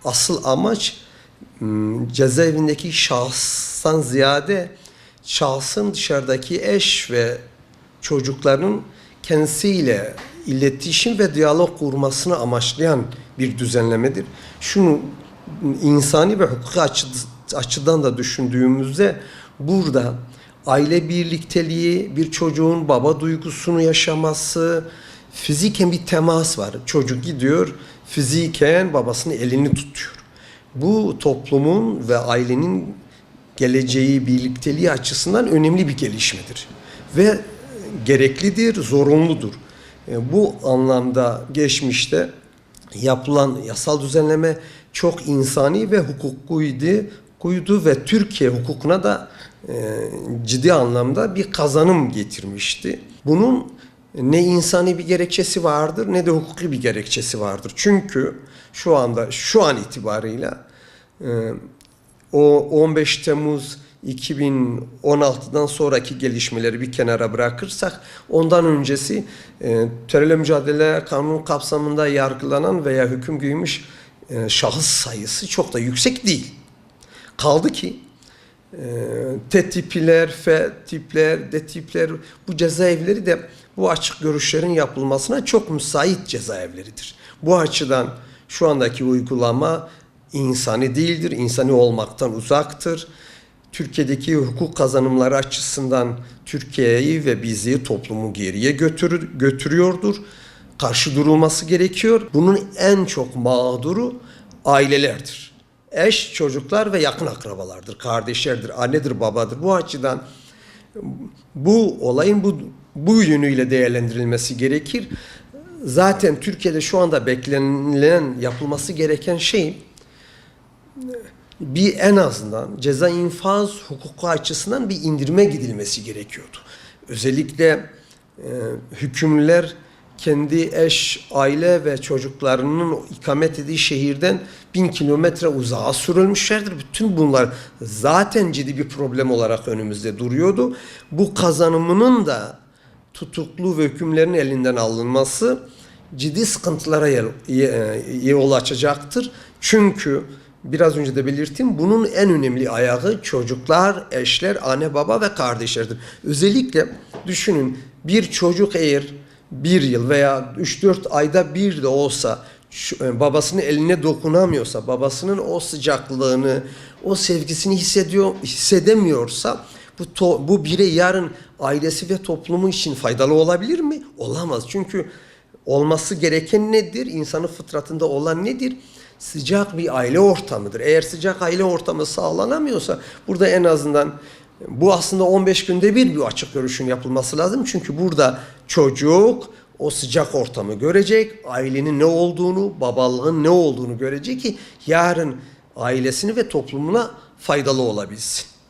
asıl amaç cezaevindeki şahstan ziyade şahsın dışarıdaki eş ve çocukların kendisiyle iletişim ve diyalog kurmasını amaçlayan bir düzenlemedir. Şunu insani ve hukuki açıdan da düşündüğümüzde burada aile birlikteliği, bir çocuğun baba duygusunu yaşaması, fiziken bir temas var. Çocuk gidiyor, fiziken babasının elini tutuyor. Bu toplumun ve ailenin geleceği, birlikteliği açısından önemli bir gelişmedir. Ve gereklidir, zorunludur. Bu anlamda geçmişte yapılan yasal düzenleme çok insani ve hukukluydu ve Türkiye hukukuna da ciddi anlamda bir kazanım getirmişti. Bunun ne insani bir gerekçesi vardır ne de hukuki bir gerekçesi vardır. Çünkü şu an itibarıyla o 15 Temmuz 2016'dan sonraki gelişmeleri bir kenara bırakırsak ondan öncesi terörle mücadele kanunu kapsamında yargılanan veya hüküm giymiş şahıs sayısı çok da yüksek değil. Kaldı ki T tipler, F tipler, D tipler bu cezaevleri de bu açık görüşlerin yapılmasına çok müsait cezaevleridir. Bu açıdan şu andaki uygulama insani değildir, insani olmaktan uzaktır. Türkiye'deki hukuk kazanımları açısından Türkiye'yi ve bizi, toplumu geriye götürüyordur. Karşı durulması gerekiyor. Bunun en çok mağduru ailelerdir. Eş, çocuklar ve yakın akrabalardır, kardeşlerdir, annedir, babadır. Bu açıdan bu olayın bu yönüyle değerlendirilmesi gerekir. Zaten Türkiye'de şu anda beklenilen, yapılması gereken şey bir en azından ceza infaz hukuku açısından bir indirime gidilmesi gerekiyordu. Özellikle hükümlüler kendi eş, aile ve çocuklarının ikamet ettiği şehirden 1000 kilometre uzağa sürülmüşlerdir. Bütün bunlar zaten ciddi bir problem olarak önümüzde duruyordu. Bu kazanımının da tutuklu ve hükümlerin elinden alınması ciddi sıkıntılara yol açacaktır. Çünkü biraz önce de belirttim, bunun en önemli ayağı çocuklar, eşler, anne, baba ve kardeşlerdir. Özellikle düşünün, bir çocuk eğer bir yıl veya 3-4 ayda bir de olsa babasının eline dokunamıyorsa, babasının o sıcaklığını, o sevgisini hissedemiyorsa bu birey yarın ailesi ve toplumu için faydalı olabilir mi? Olamaz. Çünkü olması gereken nedir? İnsanın fıtratında olan nedir? Sıcak bir aile ortamıdır. Eğer sıcak aile ortamı sağlanamıyorsa burada en azından bu aslında 15 günde bir açık görüşün yapılması lazım. Çünkü burada çocuk o sıcak ortamı görecek, ailenin ne olduğunu, babalığın ne olduğunu görecek ki yarın ailesini ve toplumuna faydalı olabilsin.